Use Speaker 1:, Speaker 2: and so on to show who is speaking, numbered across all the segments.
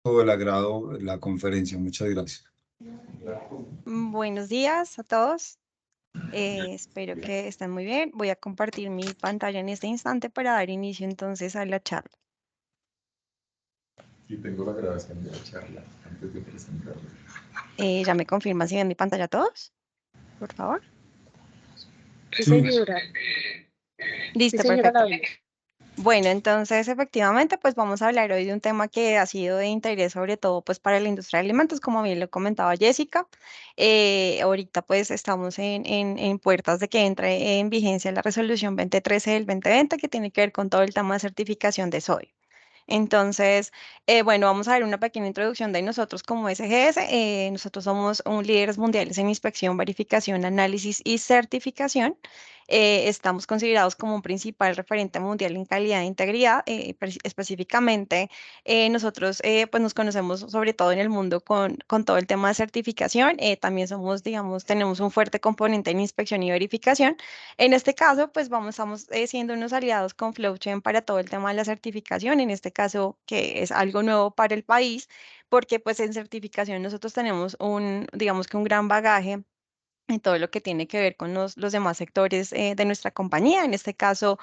Speaker 1: todo el agrado de la conferencia. Muchas gracias.
Speaker 2: Buenos días a todos. Espero que estén muy bien. Voy a compartir mi pantalla en este instante para dar inicio entonces a la charla.
Speaker 3: Sí, tengo la grabación de la charla antes de presentarla.
Speaker 2: ¿Ya me confirman si ven mi pantalla todos? Por favor.
Speaker 4: Sí, señora. Sí,
Speaker 2: Listo,
Speaker 4: señora, la
Speaker 2: perfecto.
Speaker 4: vemos.
Speaker 2: Bueno, entonces efectivamente, pues vamos a hablar hoy de un tema que ha sido de interés sobre todo pues para la industria de alimentos, como bien lo comentaba Jessica. Ahorita pues estamos en puertas de que entre en vigencia la resolución 2013 del 2020 que tiene que ver con todo el tema de certificación de sodio. Entonces, bueno, vamos a ver una pequeña introducción de nosotros como SGS. Nosotros somos líderes mundiales en inspección, verificación, análisis y certificación. Estamos considerados como un principal referente mundial en calidad e integridad. Específicamente, nosotros pues nos conocemos sobre todo en el mundo con todo el tema de certificación. También somos, digamos, tenemos un fuerte componente en inspección y verificación. En este caso, pues estamos siendo unos aliados con FlowChain para todo el tema de la certificación, en este caso que es algo nuevo para el país, porque pues en certificación nosotros tenemos digamos que un gran bagaje en todo lo que tiene que ver con los demás sectores de nuestra compañía. En este caso,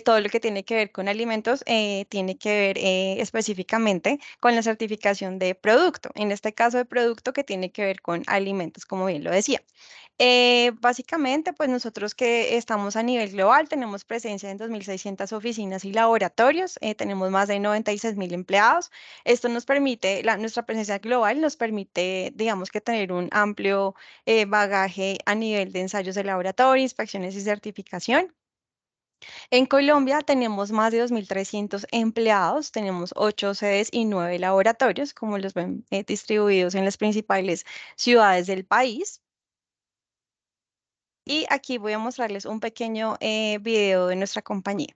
Speaker 2: todo lo que tiene que ver con alimentos tiene que ver específicamente con la certificación de producto. En este caso de producto que tiene que ver con alimentos, como bien lo decía. Básicamente, pues nosotros que estamos a nivel global, tenemos presencia en 2.600 oficinas y laboratorios, tenemos más de 96.000 empleados. Esto nos permite, nuestra presencia global nos permite, digamos que tener un amplio bagaje a nivel de ensayos de laboratorio, inspecciones y certificación. En Colombia tenemos más de 2.300 empleados, tenemos 8 sedes y 9 laboratorios, como los ven distribuidos en las principales ciudades del país. Y aquí voy a mostrarles un pequeño video de nuestra compañía.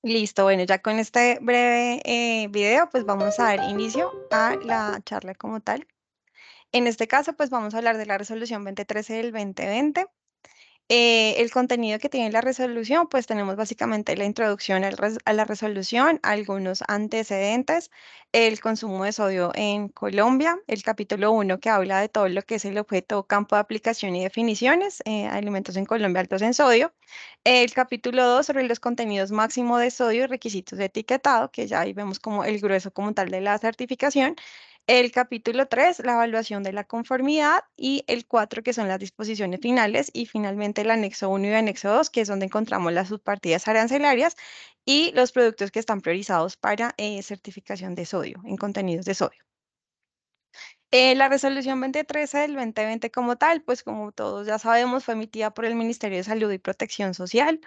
Speaker 2: Listo, bueno, ya con este breve video, pues vamos a dar inicio a la charla como tal. En este caso, pues vamos a hablar de la resolución 2013 del 2020. El contenido que tiene la resolución, pues tenemos básicamente la introducción a la resolución, algunos antecedentes, el consumo de sodio en Colombia, el capítulo 1 que habla de todo lo que es el objeto, campo de aplicación y definiciones, alimentos en Colombia altos en sodio, el capítulo 2 sobre los contenidos máximo de sodio y requisitos de etiquetado, que ya ahí vemos como el grueso como tal de la certificación, El capítulo 3, la evaluación de la conformidad, y el 4, que son las disposiciones finales, y finalmente el anexo 1 y el anexo 2, que es donde encontramos las subpartidas arancelarias y los productos que están priorizados para certificación de sodio, en contenidos de sodio. La resolución 2013 del 2020 como tal, pues como todos ya sabemos, fue emitida por el Ministerio de Salud y Protección Social,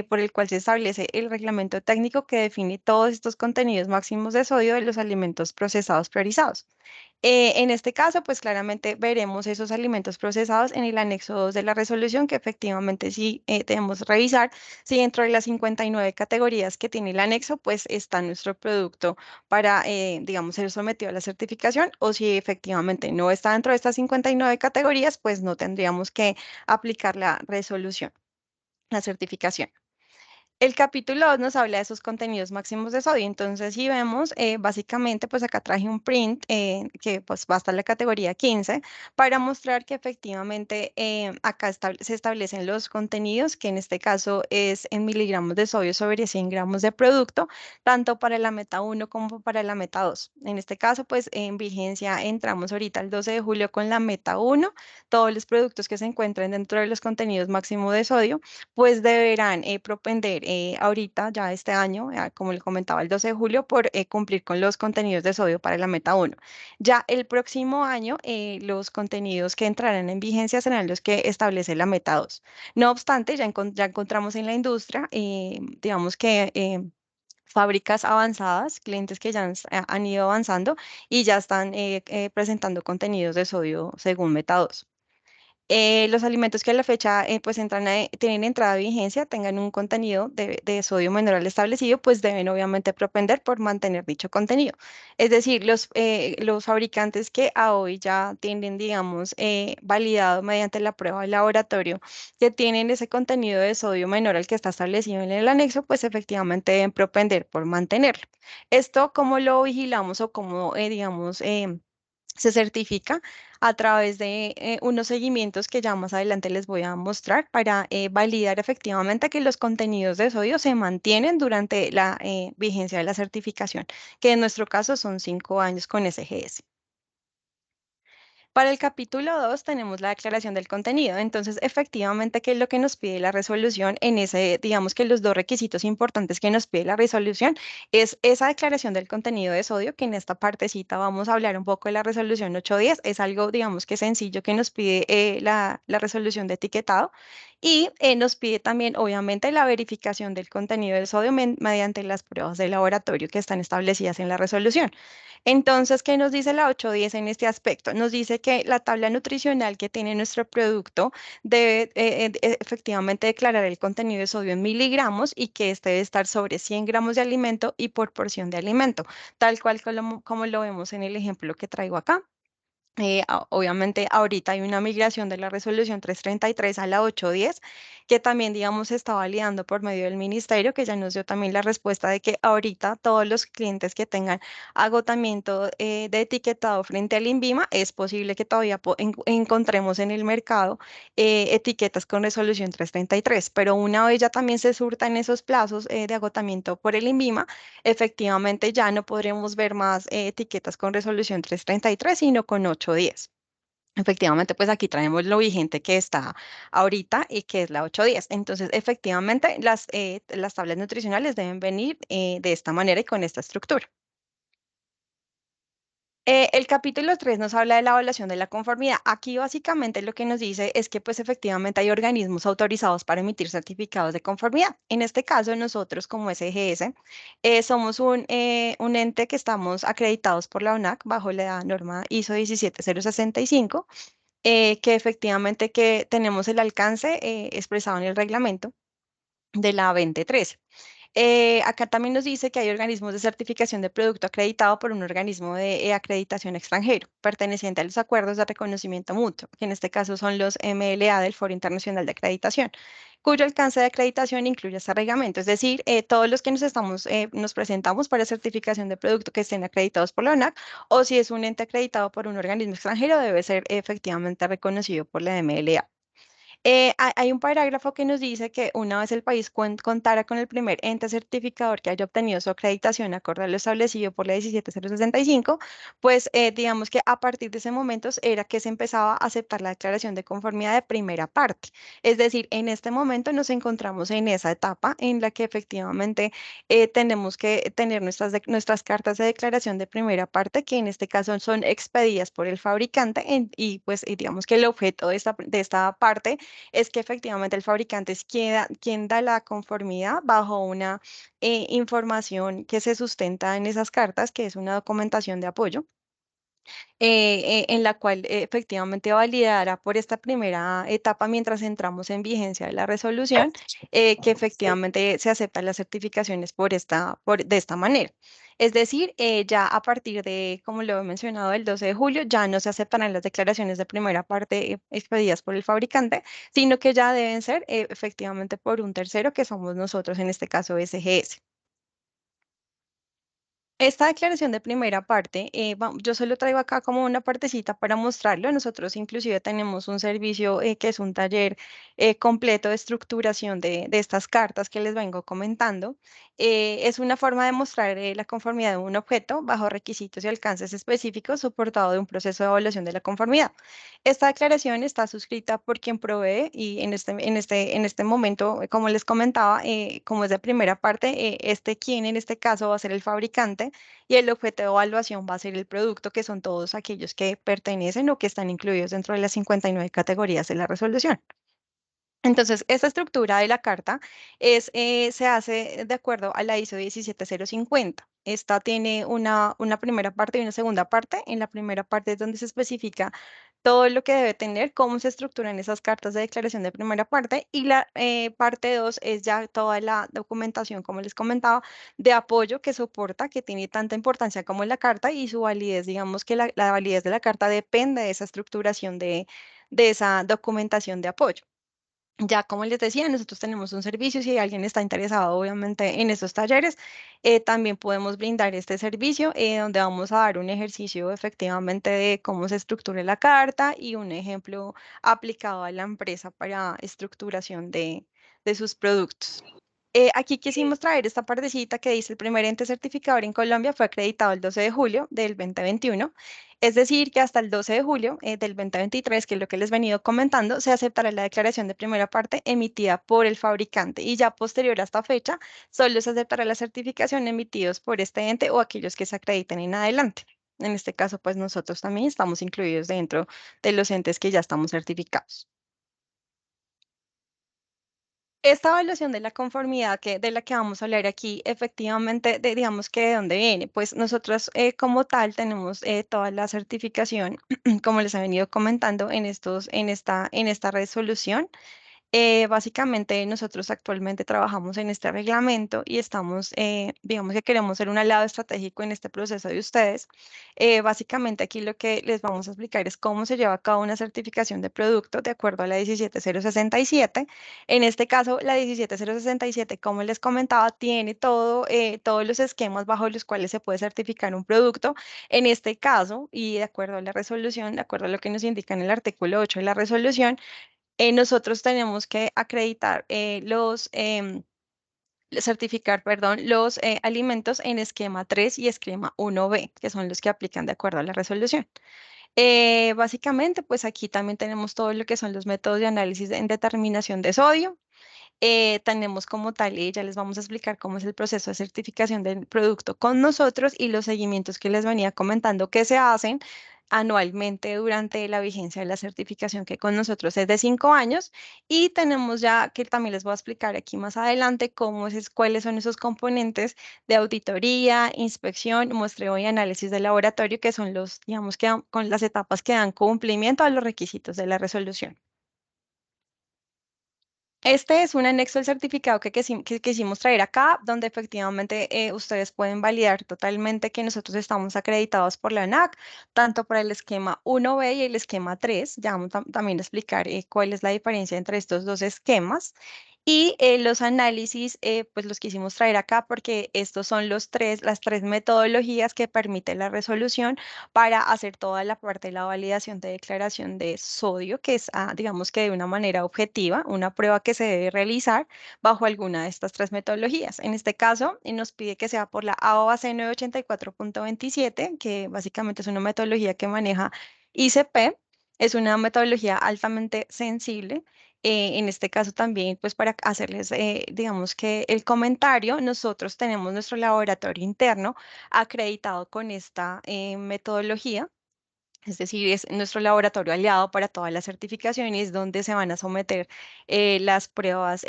Speaker 2: por el cual se establece el reglamento técnico que define todos estos contenidos máximos de sodio de los alimentos procesados priorizados. En este caso, pues claramente veremos esos alimentos procesados en el anexo 2 de la resolución, que efectivamente sí debemos revisar si dentro de las 59 categorías que tiene el anexo, pues está nuestro producto para, digamos, ser sometido a la certificación, o si efectivamente no está dentro de estas 59 categorías, pues no tendríamos que aplicar la resolución, la certificación. El capítulo 2 nos habla de esos contenidos máximos de sodio. Entonces, si vemos, básicamente, pues acá traje un print que pues va hasta la categoría 15 para mostrar que efectivamente acá se establecen los contenidos, que en este caso es en miligramos de sodio sobre 100 gramos de producto, tanto para la meta 1 como para la meta 2. En este caso, pues en vigencia entramos ahorita el 12 de julio con la meta 1. Todos los productos que se encuentren dentro de los contenidos máximos de sodio pues deberán propender ahorita, ya este año, como le comentaba, el 12 de julio, por cumplir con los contenidos de sodio para la meta 1. Ya el próximo año, los contenidos que entrarán en vigencia serán los que establece la meta 2. No obstante, ya encontramos en la industria, digamos que fábricas avanzadas, clientes que ya han ido avanzando y ya están presentando contenidos de sodio según meta 2. Los alimentos que a la fecha pues tienen entrada de vigencia, tengan un contenido de sodio menor al establecido, pues deben obviamente propender por mantener dicho contenido. Es decir, los fabricantes que a hoy ya tienen, digamos, validado mediante la prueba de laboratorio que tienen ese contenido de sodio menor al que está establecido en el anexo, pues efectivamente deben propender por mantenerlo. Esto, ¿cómo lo vigilamos o cómo, digamos, se certifica a través de unos seguimientos que ya más adelante les voy a mostrar para validar efectivamente que los contenidos de sodio se mantienen durante la vigencia de la certificación, que en nuestro caso son 5 años con SGS. Para el capítulo 2 tenemos la declaración del contenido. Entonces, efectivamente, ¿qué es lo que nos pide la resolución? En ese, digamos que los dos requisitos importantes que nos pide la resolución es esa declaración del contenido de sodio, que en esta partecita vamos a hablar un poco de la resolución 810. Es algo, digamos que sencillo que nos pide la resolución de etiquetado. Y nos pide también, obviamente, la verificación del contenido del sodio mediante las pruebas de laboratorio que están establecidas en la resolución. Entonces, ¿qué nos dice la 810 en este aspecto? Nos dice que la tabla nutricional que tiene nuestro producto debe efectivamente declarar el contenido de sodio en miligramos y que este debe estar sobre 100 gramos de alimento y por porción de alimento, tal cual como lo vemos en el ejemplo que traigo acá. Obviamente ahorita hay una migración de la resolución 333 a la 810, que también, digamos, se está validando por medio del ministerio, que ya nos dio también la respuesta de que ahorita todos los clientes que tengan agotamiento de etiquetado frente al INVIMA, es posible que todavía encontremos en el mercado etiquetas con resolución 333, pero una vez ya también se surtan esos plazos de agotamiento por el INVIMA, efectivamente ya no podremos ver más etiquetas con resolución 333, sino con 810. Efectivamente, pues aquí traemos lo vigente que está ahorita y que es la 810. Entonces, efectivamente, las tablas nutricionales deben venir de esta manera y con esta estructura. El capítulo 3 nos habla de la evaluación de la conformidad. Aquí básicamente lo que nos dice es que pues efectivamente hay organismos autorizados para emitir certificados de conformidad. En este caso nosotros como SGS somos un ente que estamos acreditados por la ONAC bajo la norma ISO 17065, que efectivamente que tenemos el alcance expresado en el reglamento de la 2013. Acá también nos dice que hay organismos de certificación de producto acreditado por un organismo de acreditación extranjero, perteneciente a los acuerdos de reconocimiento mutuo, que en este caso son los MLA del Foro Internacional de Acreditación, cuyo alcance de acreditación incluye este reglamento. Es decir, todos los que nos presentamos para certificación de producto que estén acreditados por la ONAC, o si es un ente acreditado por un organismo extranjero, debe ser efectivamente reconocido por la MLA. Hay un parágrafo que nos dice que una vez el país contara con el primer ente certificador que haya obtenido su acreditación acorde a lo establecido por la 17065, pues digamos que a partir de ese momento era que se empezaba a aceptar la declaración de conformidad de primera parte. Es decir, en este momento nos encontramos en esa etapa en la que efectivamente tenemos que tener nuestras cartas de declaración de primera parte, que en este caso son expedidas por el fabricante y pues digamos que el objeto de esta parte es que efectivamente el fabricante es quien da la conformidad bajo una información que se sustenta en esas cartas, que es una documentación de apoyo en la cual efectivamente validará por esta primera etapa mientras entramos en vigencia de la resolución, que efectivamente se aceptan las certificaciones de esta manera. Es decir, ya a partir de, como lo he mencionado, el 12 de julio, ya no se aceptarán las declaraciones de primera parte expedidas por el fabricante, sino que ya deben ser efectivamente por un tercero, que somos nosotros, en este caso SGS. Esta declaración de primera parte, yo solo traigo acá como una partecita para mostrarlo. Nosotros inclusive tenemos un servicio que es un taller completo de estructuración de estas cartas que les vengo comentando. Es una forma de mostrar la conformidad de un objeto bajo requisitos y alcances específicos soportado de un proceso de evaluación de la conformidad. Esta declaración está suscrita por quien provee y en este momento, como les comentaba, como es de primera parte, quien en este caso va a ser el fabricante y el objeto de evaluación va a ser el producto, que son todos aquellos que pertenecen o que están incluidos dentro de las 59 categorías de la resolución. Entonces, esta estructura de la carta se hace de acuerdo a la ISO 17050. Esta tiene una primera parte y una segunda parte. En la primera parte es donde se especifica todo lo que debe tener, cómo se estructuran esas cartas de declaración de primera parte. Y la parte 2 es ya toda la documentación, como les comentaba, de apoyo que soporta, que tiene tanta importancia como la carta y su validez. Digamos que la validez de la carta depende de esa estructuración de esa documentación de apoyo. Ya como les decía, nosotros tenemos un servicio, si alguien está interesado obviamente en estos talleres, también podemos brindar este servicio donde vamos a dar un ejercicio efectivamente de cómo se estructura la carta y un ejemplo aplicado a la empresa para estructuración de sus productos. Aquí quisimos traer esta partecita que dice: el primer ente certificador en Colombia fue acreditado el 12 de julio del 2021, es decir, que hasta el 12 de julio del 2023, que es lo que les he venido comentando, se aceptará la declaración de primera parte emitida por el fabricante y ya posterior a esta fecha solo se aceptará la certificación emitidos por este ente o aquellos que se acrediten en adelante. En este caso, pues nosotros también estamos incluidos dentro de los entes que ya estamos certificados. Esta evaluación de la conformidad de la que vamos a hablar aquí, efectivamente, digamos que de dónde viene. Pues nosotros como tal tenemos toda la certificación, como les he venido comentando en esta resolución. Básicamente nosotros actualmente trabajamos en este reglamento y estamos, digamos que queremos ser un aliado estratégico en este proceso de ustedes. Básicamente aquí lo que les vamos a explicar es cómo se lleva a cabo una certificación de producto de acuerdo a la 17067. En este caso, la 17067, como les comentaba, tiene todos los esquemas bajo los cuales se puede certificar un producto. En este caso, y de acuerdo a la resolución, de acuerdo a lo que nos indica en el artículo 8 de la resolución, nosotros tenemos que acreditar certificar, perdón, los alimentos en esquema 3 y esquema 1B, que son los que aplican de acuerdo a la resolución. Básicamente, pues aquí también tenemos todo lo que son los métodos de análisis en determinación de sodio. Tenemos como tal, y ya les vamos a explicar cómo es el proceso de certificación del producto con nosotros y los seguimientos que les venía comentando que se hacen anualmente durante la vigencia de la certificación, que con nosotros es de 5 años. Y tenemos ya, que también les voy a explicar aquí más adelante, cuáles son esos componentes de auditoría, inspección, muestreo y análisis de laboratorio, que son digamos, con las etapas que dan cumplimiento a los requisitos de la resolución. Este es un anexo del certificado que quisimos traer acá, donde efectivamente ustedes pueden validar totalmente que nosotros estamos acreditados por la ANAC, tanto para el esquema 1B y el esquema 3. Ya vamos también a explicar cuál es la diferencia entre estos dos esquemas. Y los análisis, pues los quisimos traer acá porque estos son las tres metodologías que permite la resolución para hacer toda la parte de la validación de declaración de sodio, que es, digamos que de una manera objetiva, una prueba que se debe realizar bajo alguna de estas tres metodologías. En este caso, nos pide que sea por la AOAC 984.27, que básicamente es una metodología que maneja ICP. Es una metodología altamente sensible. En este caso también, pues para hacerles, digamos que el comentario, nosotros tenemos nuestro laboratorio interno acreditado con esta metodología. Es decir, es nuestro laboratorio aliado para todas las certificaciones donde se van a someter las pruebas,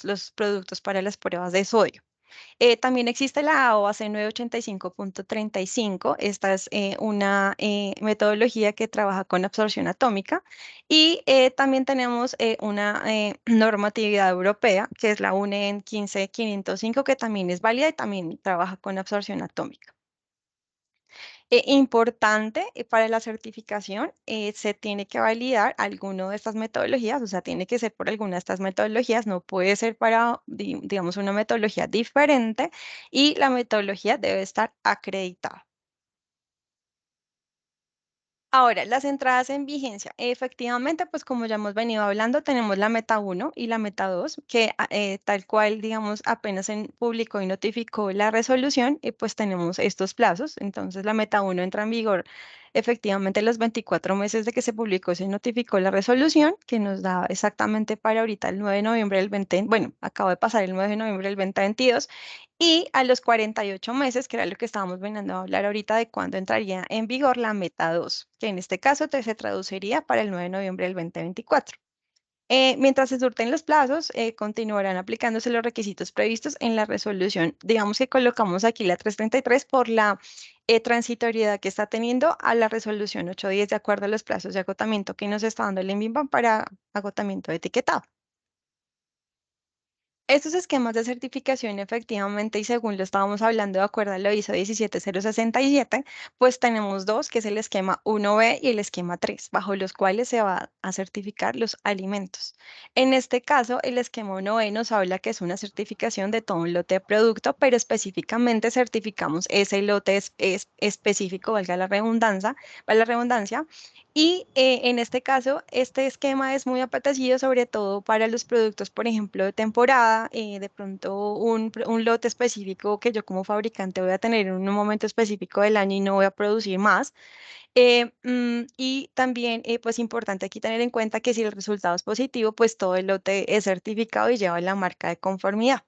Speaker 2: los productos para las pruebas de sodio. También existe la AOAC 985.35. Esta es una metodología que trabaja con absorción atómica. Y también tenemos una normatividad europea, que es la UNE 15505, que también es válida y también trabaja con absorción atómica. Importante para la certificación, se tiene que validar alguno de estas metodologías, o sea, tiene que ser por alguna de estas metodologías, no puede ser para, digamos, una metodología diferente y la metodología debe estar acreditada. Ahora, las entradas en vigencia. Efectivamente, pues como ya hemos venido hablando, tenemos la meta 1 y la meta 2, que tal cual, digamos, apenas se publicó y notificó la resolución, pues tenemos estos plazos. Entonces, la meta 1 entra en vigor efectivamente los 24 meses de que se publicó y se notificó la resolución, que nos da exactamente para ahorita el 9 de noviembre del 20, bueno, acabo de pasar el 9 de noviembre del 2022. Y a los 48 meses, que era lo que estábamos veniendo a hablar ahorita de cuándo entraría en vigor la meta 2, que en este caso se traduciría para el 9 de noviembre del 2024. Mientras se surten los plazos, continuarán aplicándose los requisitos previstos en la resolución. Digamos que colocamos aquí la 333 por la transitoriedad que está teniendo a la resolución 810 de acuerdo a los plazos de agotamiento que nos está dando el INVIMA para agotamiento de etiquetado. Estos esquemas de certificación efectivamente, y según lo estábamos hablando de acuerdo a lo ISO 17067, pues tenemos dos, que es el esquema 1B y el esquema 3, bajo los cuales se va a certificar los alimentos. En este caso, el esquema 1B nos habla que es una certificación de todo un lote de producto, pero específicamente certificamos ese lote específico, valga la redundancia, y en este caso, este esquema es muy apetecido, sobre todo para los productos, por ejemplo, de temporada, de pronto un lote específico que yo como fabricante voy a tener en un momento específico del año y no voy a producir más. Y también, pues importante aquí tener en cuenta que si el resultado es positivo, pues todo el lote es certificado y lleva la marca de conformidad.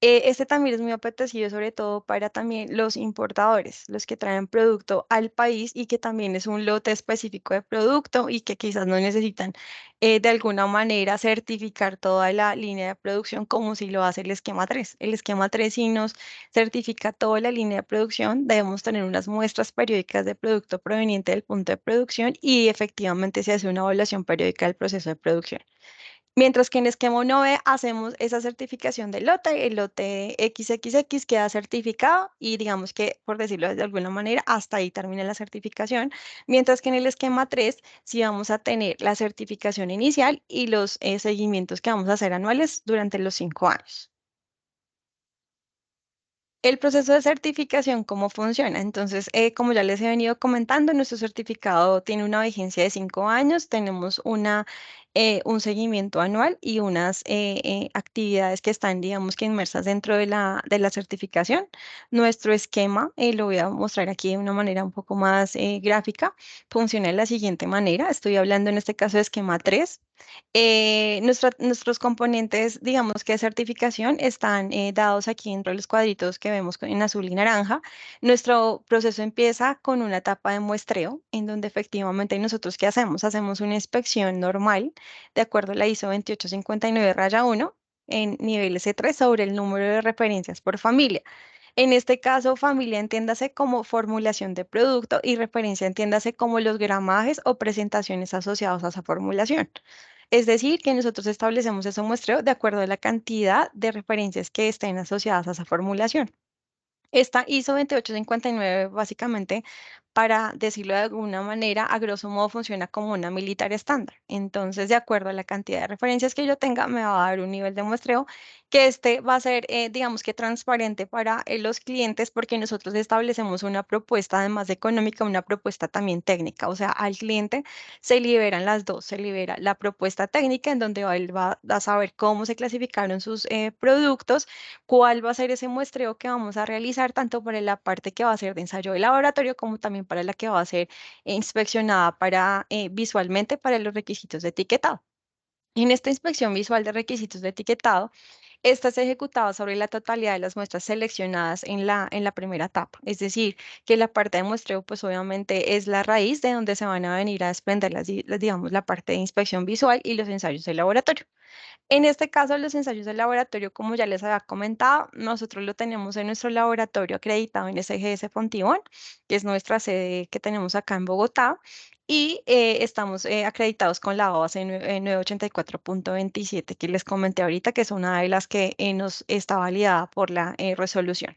Speaker 2: Este también es muy apetecido, sobre todo para también los importadores, los que traen producto al país y que también es un lote específico de producto y que quizás no necesitan de alguna manera certificar toda la línea de producción como si lo hace el esquema 3. El esquema 3 sí nos certifica toda la línea de producción, debemos tener unas muestras periódicas de producto proveniente del punto de producción y efectivamente se hace una evaluación periódica del proceso de producción. Mientras que en esquema 1B hacemos esa certificación del lote, el lote XXX queda certificado y digamos que, por decirlo de alguna manera, hasta ahí termina la certificación. Mientras que en el esquema 3 sí vamos a tener la certificación inicial y los seguimientos que vamos a hacer anuales durante los 5 años. El proceso de certificación, ¿cómo funciona? Entonces, como ya les he venido comentando, nuestro certificado tiene una vigencia de 5 años, tenemos un seguimiento anual y unas actividades que están, digamos que inmersas dentro de la certificación. Nuestro esquema, lo voy a mostrar aquí de una manera un poco más gráfica, funciona de la siguiente manera. Estoy hablando en este caso de esquema 3. Nuestros componentes, digamos que de certificación, están dados aquí dentro de los cuadritos que vemos en azul y naranja. Nuestro proceso empieza con una etapa de muestreo, en donde efectivamente nosotros, ¿qué hacemos? Hacemos una inspección normal, de acuerdo a la ISO 2859-1, en nivel S3 sobre el número de referencias por familia. En este caso, familia entiéndase como formulación de producto y referencia entiéndase como los gramajes o presentaciones asociados a esa formulación. Es decir, que nosotros establecemos ese muestreo de acuerdo a la cantidad de referencias que estén asociadas a esa formulación. Esta ISO 2859 básicamente para decirlo de alguna manera, a grosso modo funciona como una militar estándar. Entonces, de acuerdo a la cantidad de referencias que yo tenga, me va a dar un nivel de muestreo que este va a ser, digamos que transparente para los clientes, porque nosotros establecemos una propuesta, además de económica, una propuesta también técnica. O sea, al cliente se liberan las dos, se libera la propuesta técnica en donde él va a saber cómo se clasificaron sus productos, cuál va a ser ese muestreo que vamos a realizar, tanto para la parte que va a ser de ensayo de laboratorio, como también para la que va a ser inspeccionada para, visualmente para los requisitos de etiquetado. En esta inspección visual de requisitos de etiquetado, esta es ejecutada sobre la totalidad de las muestras seleccionadas en la primera etapa. Es decir, que la parte de muestreo, pues obviamente es la raíz de donde se van a venir a desprender digamos, la parte de inspección visual y los ensayos de laboratorio. En este caso, los ensayos de laboratorio, como ya les había comentado, nosotros lo tenemos en nuestro laboratorio acreditado en SGS Fontibón, que es nuestra sede que tenemos acá en Bogotá, y estamos acreditados con la OASE 984.27, que les comenté ahorita, que es una de las que nos está validada por la resolución.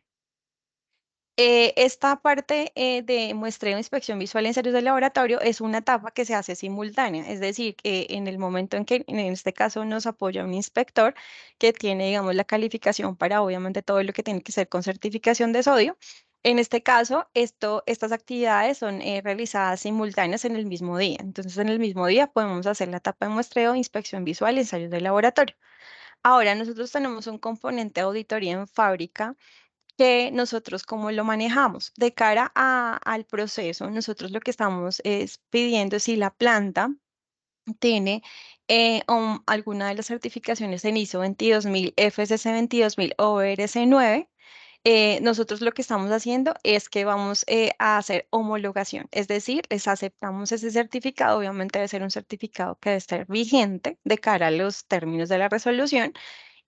Speaker 2: Esta parte de muestreo, inspección visual en ensayos de laboratorio es una etapa que se hace simultánea, es decir, que en el momento en que en este caso nos apoya un inspector que tiene, digamos, la calificación para obviamente todo lo que tiene que ser con certificación de sodio. En este caso, estas actividades son realizadas simultáneas en el mismo día. Entonces, en el mismo día podemos hacer la etapa de muestreo, inspección visual, ensayos de laboratorio. Ahora, nosotros tenemos un componente de auditoría en fábrica que nosotros cómo lo manejamos. De cara al proceso, nosotros lo que estamos es pidiendo si la planta tiene alguna de las certificaciones en ISO 22000, FSC 22000 o BRC 9. Nosotros lo que estamos haciendo es que vamos a hacer homologación, es decir, les aceptamos ese certificado, obviamente debe ser un certificado que debe estar vigente de cara a los términos de la resolución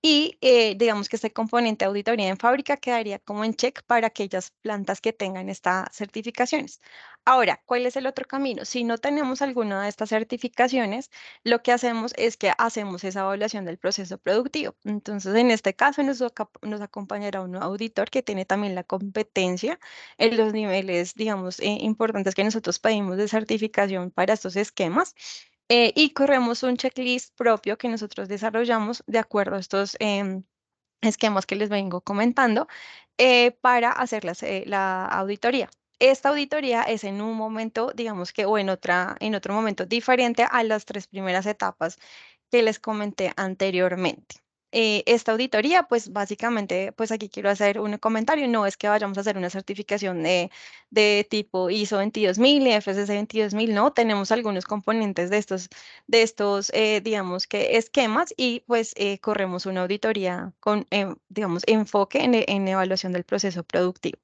Speaker 2: y digamos que este componente de auditoría en fábrica quedaría como en check para aquellas plantas que tengan estas certificaciones. Ahora, ¿cuál es el otro camino? Si no tenemos alguna de estas certificaciones, lo que hacemos es que hacemos esa evaluación del proceso productivo. Entonces, en este caso, nos acompañará un auditor que tiene también la competencia en los niveles, digamos, importantes que nosotros pedimos de certificación para estos esquemas y corremos un checklist propio que nosotros desarrollamos de acuerdo a estos esquemas que les vengo comentando para hacer la auditoría. Esta auditoría es en un momento, digamos que, o en otro momento diferente a las tres primeras etapas que les comenté anteriormente. Esta auditoría, pues básicamente, pues aquí quiero hacer un comentario, no es que vayamos a hacer una certificación de tipo ISO 22000 y FSC 22000, no, tenemos algunos componentes de estos, digamos que esquemas y pues corremos una auditoría con, digamos, enfoque en evaluación del proceso productivo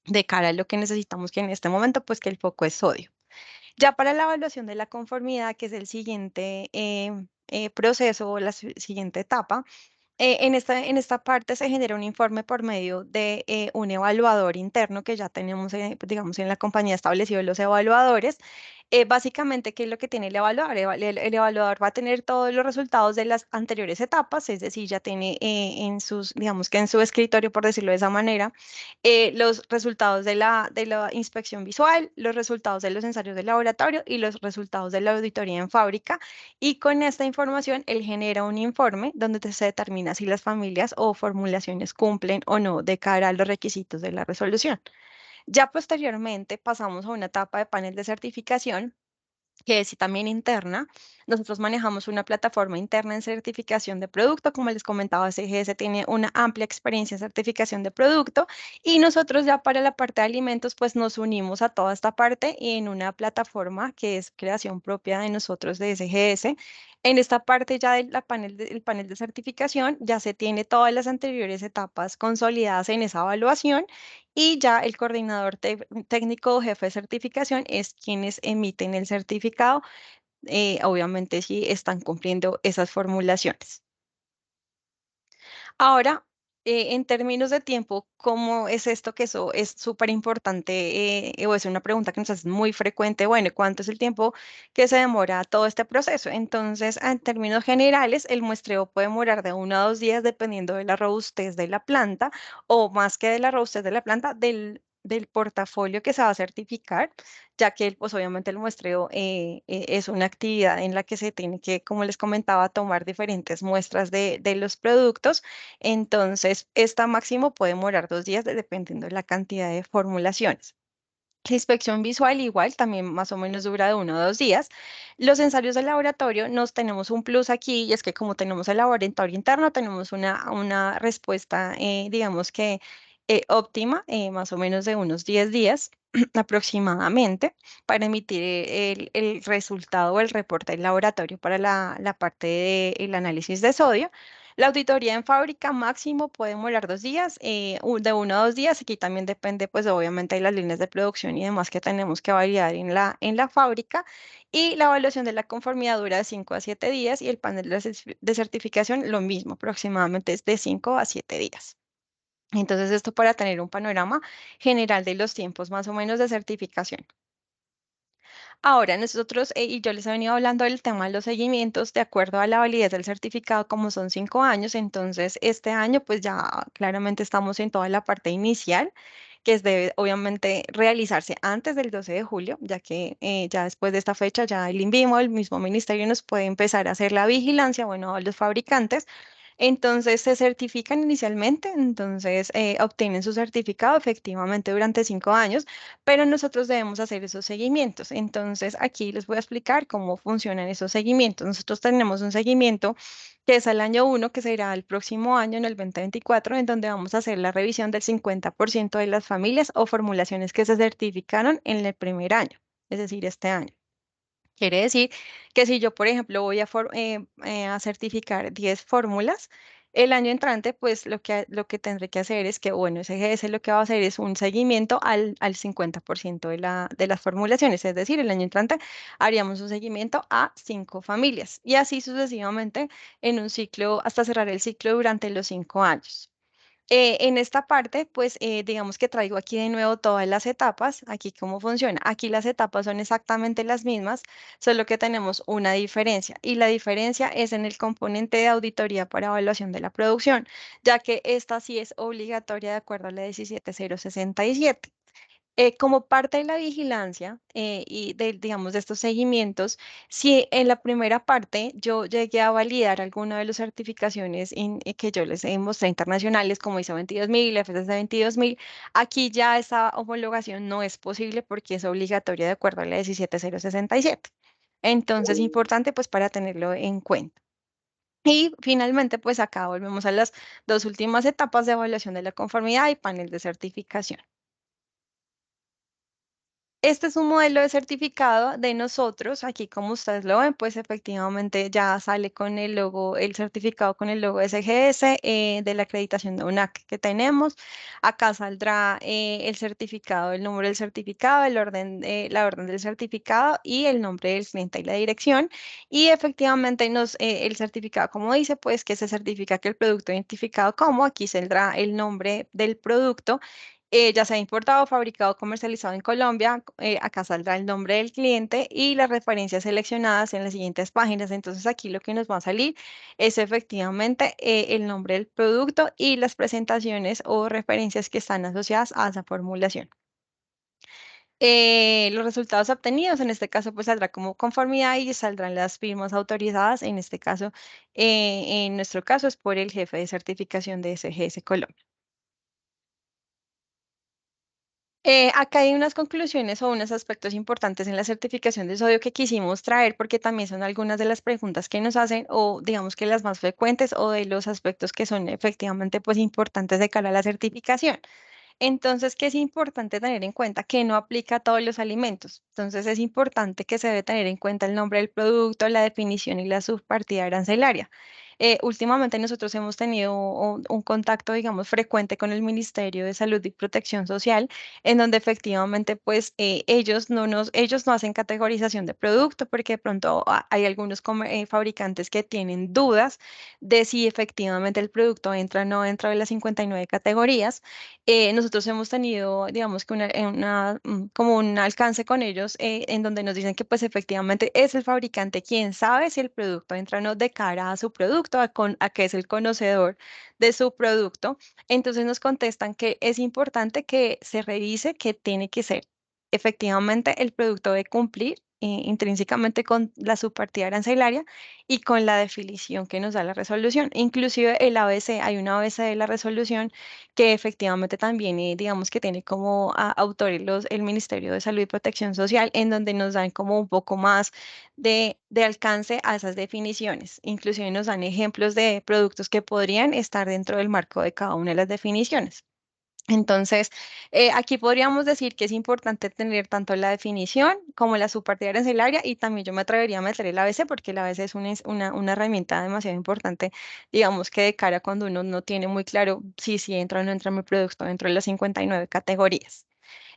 Speaker 2: de cara a lo que necesitamos que en este momento, pues que el foco es sodio. Ya para la evaluación de la conformidad, que es el siguiente proceso o la siguiente etapa, en esta parte se genera un informe por medio de un evaluador interno que ya tenemos, digamos, en la compañía establecido los evaluadores. Básicamente, ¿qué es lo que tiene el evaluador? El evaluador va a tener todos los resultados de las anteriores etapas, es decir, ya tiene digamos que en su escritorio, por decirlo de esa manera, los resultados de la inspección visual, los resultados de los ensayos de laboratorio y los resultados de la auditoría en fábrica. Y con esta información, él genera un informe donde se determina si las familias o formulaciones cumplen o no de cara a los requisitos de la resolución. Ya posteriormente pasamos a una etapa de panel de certificación que es también interna. Nosotros manejamos una plataforma interna en certificación de producto. Como les comentaba, CGS tiene una amplia experiencia en certificación de producto y nosotros ya para la parte de alimentos, pues nos unimos a toda esta parte en una plataforma que es creación propia de nosotros de SGS. En esta parte ya del panel de certificación ya se tiene todas las anteriores etapas consolidadas en esa evaluación y ya el coordinador técnico o jefe de certificación es quienes emiten el certificado, obviamente si están cumpliendo esas formulaciones. Ahora, en términos de tiempo, ¿cómo es esto que eso es súper importante? O es una pregunta que nos hacen muy frecuente. Bueno, ¿cuánto es el tiempo que se demora todo este proceso? Entonces, en términos generales, el muestreo puede demorar de 1 a 2 días dependiendo de la robustez de la planta o más que de la robustez de la planta, del portafolio que se va a certificar, ya que pues obviamente el muestreo es una actividad en la que se tiene que, como les comentaba, tomar diferentes muestras de los productos. Entonces, esta máximo puede demorar 2 días dependiendo de la cantidad de formulaciones. La inspección visual igual también más o menos dura de 1 o 2 días. Los ensayos de laboratorio nos tenemos un plus aquí y es que como tenemos el laboratorio interno, tenemos una respuesta, digamos que óptima, más o menos de unos 10 días aproximadamente para emitir el resultado o el reporte del laboratorio para la parte del análisis de sodio. La auditoría en fábrica máximo puede demorar 2 días, de 1 a 2 días. Aquí también depende, pues obviamente, de las líneas de producción y demás que tenemos que validar en la fábrica. Y la evaluación de la conformidad dura de 5 a 7 días y el panel de certificación lo mismo, aproximadamente es de 5 a 7 días. Entonces, esto para tener un panorama general de los tiempos más o menos de certificación. Ahora, nosotros, y yo les he venido hablando del tema de los seguimientos, de acuerdo a la validez del certificado, como son 5 años, entonces este año pues ya claramente estamos en toda la parte inicial, que es debe obviamente realizarse antes del 12 de julio, ya que ya después de esta fecha ya el INVIMO, el mismo ministerio, nos puede empezar a hacer la vigilancia, bueno, a los fabricantes. Entonces se certifican inicialmente, entonces obtienen su certificado efectivamente durante 5 años, pero nosotros debemos hacer esos seguimientos. Entonces aquí les voy a explicar cómo funcionan esos seguimientos. Nosotros tenemos un seguimiento que es al año 1, que será el próximo año, en el 2024, en donde vamos a hacer la revisión del 50% de las familias o formulaciones que se certificaron en el primer año, es decir, este año. Quiere decir que si yo, por ejemplo, voy a certificar 10 fórmulas, el año entrante, pues lo que tendré que hacer es que, bueno, SGS lo que va a hacer es un seguimiento al 50% de las formulaciones, es decir, el año entrante haríamos un seguimiento a 5 familias y así sucesivamente en un ciclo hasta cerrar el ciclo durante los 5 años. En esta parte, pues digamos que traigo aquí de nuevo todas las etapas. Aquí cómo funciona. Aquí las etapas son exactamente las mismas, solo que tenemos una diferencia. Y la diferencia es en el componente de auditoría para evaluación de la producción, ya que esta sí es obligatoria de acuerdo a la 17067. Como parte de la vigilancia y digamos, de estos seguimientos, si en la primera parte yo llegué a validar alguna de las certificaciones que yo les mostré internacionales, como ISO 22000, FSC 22000, aquí ya esa homologación no es posible porque es obligatoria de acuerdo a la 17067. Entonces, importante pues para tenerlo en cuenta. Y finalmente, pues acá volvemos a las dos últimas etapas de evaluación de la conformidad y panel de certificación. Este es un modelo de certificado de nosotros. Aquí, como ustedes lo ven, pues efectivamente ya sale con el logo, el certificado con el logo SGS de la acreditación de UNAC que tenemos. Acá saldrá el certificado, el número del certificado, la orden del certificado y el nombre del cliente y la dirección. Y efectivamente el certificado, como dice, pues que se certifica que el producto identificado como, aquí saldrá el nombre del producto, ya sea importado, fabricado, comercializado en Colombia. Acá saldrá el nombre del cliente y las referencias seleccionadas en las siguientes páginas. Entonces aquí lo que nos va a salir es efectivamente el nombre del producto y las presentaciones o referencias que están asociadas a esa formulación. Los resultados obtenidos, en este caso, pues saldrá como conformidad y saldrán las firmas autorizadas. En este caso, en nuestro caso, es por el jefe de certificación de SGS Colombia. Acá hay unas conclusiones o unos aspectos importantes en la certificación de sodio que quisimos traer porque también son algunas de las preguntas que nos hacen o digamos que las más frecuentes o de los aspectos que son efectivamente pues importantes de cara a la certificación. Entonces, ¿qué es importante tener en cuenta? Que no aplica a todos los alimentos. Entonces, es importante que se debe tener en cuenta el nombre del producto, la definición y la subpartida arancelaria. Últimamente nosotros hemos tenido un contacto, digamos, frecuente con el Ministerio de Salud y Protección Social, en donde efectivamente, pues, ellos no hacen categorización de producto, porque de pronto hay algunos fabricantes que tienen dudas de si efectivamente el producto entra o no dentro de las 59 categorías. Nosotros hemos tenido, digamos que como un alcance con ellos en donde nos dicen que pues efectivamente es el fabricante quien sabe si el producto entra o no de cara a su producto. producto, a que es el conocedor de su producto. Entonces nos contestan que es importante que se revise que tiene que ser efectivamente el producto debe cumplir intrínsecamente con la subpartida arancelaria y con la definición que nos da la resolución. Inclusive el ABC, hay una ABC de la resolución que efectivamente también, digamos que tiene como autores el Ministerio de Salud y Protección Social, en donde nos dan como un poco más de alcance a esas definiciones. Inclusive nos dan ejemplos de productos que podrían estar dentro del marco de cada una de las definiciones. Entonces, aquí podríamos decir que es importante tener tanto la definición como la subpartida arancelaria y también yo me atrevería a meter el ABC porque el ABC es una herramienta demasiado importante, digamos que de cara cuando uno no tiene muy claro si entra o no entra mi producto dentro de las 59 categorías.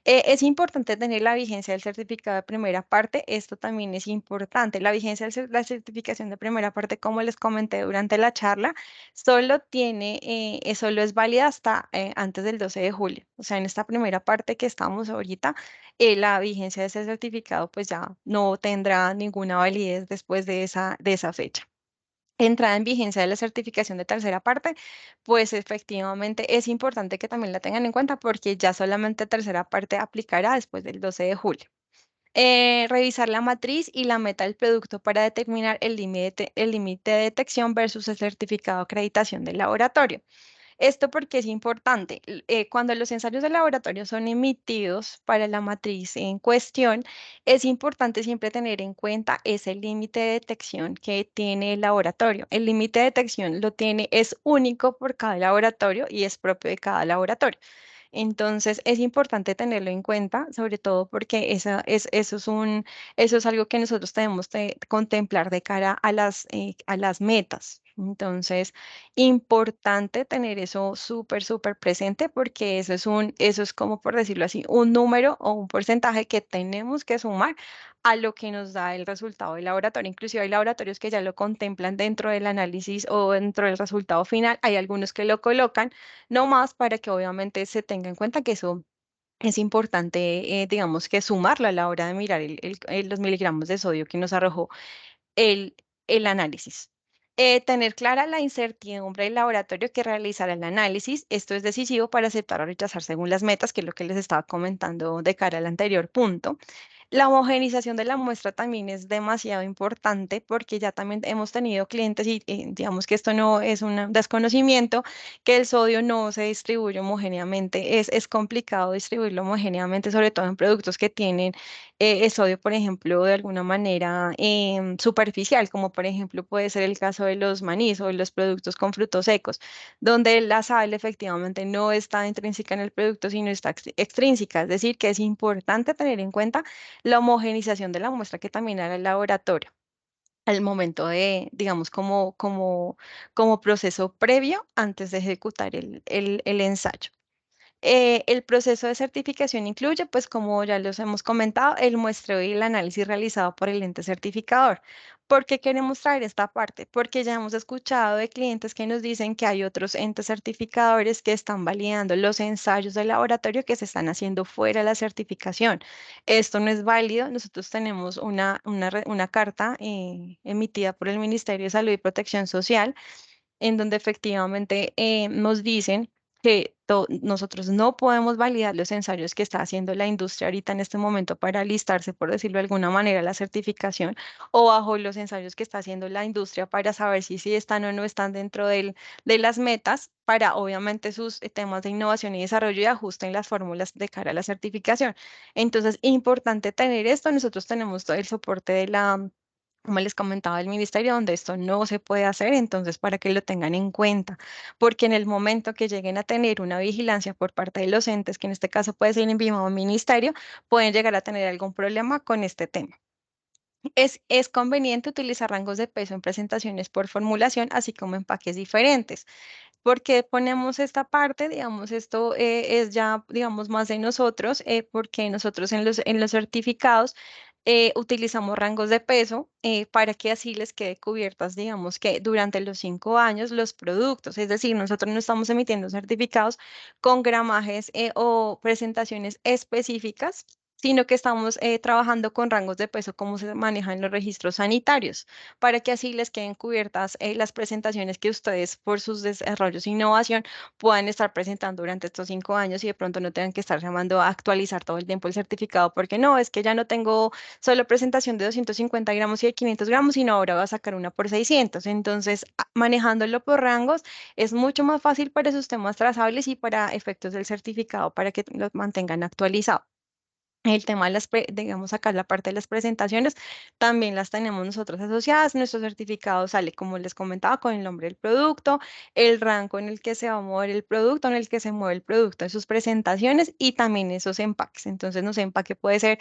Speaker 2: Es importante tener la vigencia del certificado de primera parte. Esto también es importante. La vigencia de la certificación de primera parte, como les comenté durante la charla, solo es válida hasta antes del 12 de julio. O sea, en esta primera parte que estamos ahorita, la vigencia de ese certificado pues ya no tendrá ninguna validez después de esa fecha. Entrada en vigencia de la certificación de tercera parte, pues efectivamente es importante que también la tengan en cuenta porque ya solamente tercera parte aplicará después del 12 de julio. Revisar la matriz y la meta del producto para determinar el límite de detección versus el certificado de acreditación del laboratorio. Esto porque es importante. Cuando los ensayos de laboratorio son emitidos para la matriz en cuestión, es importante siempre tener en cuenta ese límite de detección que tiene el laboratorio. El límite de detección es único por cada laboratorio y es propio de cada laboratorio. Entonces es importante tenerlo en cuenta, sobre todo porque eso es algo que nosotros tenemos que contemplar de cara a las metas. Entonces, importante tener eso súper, súper presente porque eso es como por decirlo así, un número o un porcentaje que tenemos que sumar a lo que nos da el resultado del laboratorio. Inclusive hay laboratorios que ya lo contemplan dentro del análisis o dentro del resultado final. Hay algunos que lo colocan no más para que obviamente se tenga en cuenta que eso es importante, digamos que sumarlo a la hora de mirar los miligramos de sodio que nos arrojó el, el análisis. Tener clara la incertidumbre del laboratorio que realizará el análisis. Esto es decisivo para aceptar o rechazar según las metas, que es lo que les estaba comentando de cara al anterior punto. La homogenización de la muestra también es demasiado importante porque ya también hemos tenido clientes y digamos que esto no es un desconocimiento, que el sodio no se distribuye homogéneamente. Es complicado distribuirlo homogéneamente, sobre todo en productos que tienen el sodio, por ejemplo, de alguna manera superficial, como por ejemplo puede ser el caso de los manís o de los productos con frutos secos, donde la sal efectivamente no está intrínseca en el producto, sino está extrínseca. Es decir, que es importante tener en cuenta la homogenización de la muestra que también haga el laboratorio al momento de, digamos, como proceso previo antes de ejecutar el ensayo. El proceso de certificación incluye, pues como ya los hemos comentado, el muestreo y el análisis realizado por el ente certificador. ¿Por qué queremos traer esta parte? Porque ya hemos escuchado de clientes que nos dicen que hay otros entes certificadores que están validando los ensayos de laboratorio que se están haciendo fuera de la certificación. Esto no es válido. Nosotros tenemos una carta emitida por el Ministerio de Salud y Protección Social en donde efectivamente nos dicen que nosotros no podemos validar los ensayos que está haciendo la industria ahorita en este momento para alistarse, por decirlo de alguna manera, la certificación o bajo los ensayos que está haciendo la industria para saber si están o no están dentro de las metas para obviamente sus temas de innovación y desarrollo y ajuste en las fórmulas de cara a la certificación. Entonces, importante tener esto. Nosotros tenemos todo el soporte de como les comentaba, el ministerio, donde esto no se puede hacer, entonces para que lo tengan en cuenta, porque en el momento que lleguen a tener una vigilancia por parte de los entes, que en este caso puede ser el mismo ministerio, pueden llegar a tener algún problema con este tema. Es conveniente utilizar rangos de peso en presentaciones por formulación, así como empaques diferentes. ¿Por qué ponemos esta parte? Digamos, esto es ya, digamos, más de nosotros, porque nosotros en los certificados utilizamos rangos de peso para que así les quede cubiertas, digamos, que durante los 5 años los productos. Es decir, nosotros no estamos emitiendo certificados con gramajes o presentaciones específicas, sino que estamos trabajando con rangos de peso como se manejan los registros sanitarios, para que así les queden cubiertas las presentaciones que ustedes por sus desarrollos e innovación puedan estar presentando durante estos 5 años y de pronto no tengan que estar llamando a actualizar todo el tiempo el certificado, porque no, es que ya no tengo solo presentación de 250 gramos y de 500 gramos, sino ahora va a sacar una por 600. Entonces, manejándolo por rangos es mucho más fácil para esos temas trazables y para efectos del certificado para que los mantengan actualizados. El tema de digamos, acá la parte de las presentaciones, también las tenemos nosotros asociadas. Nuestro certificado sale, como les comentaba, con el nombre del producto, el rango en el que se va a mover el producto, en el que se mueve el producto en sus presentaciones y también esos empaques. Entonces, no sé, empaque puede ser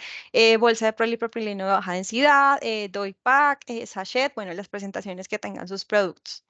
Speaker 2: bolsa de polipropileno de baja densidad, doy pack, sachet, bueno, las presentaciones que tengan sus productos.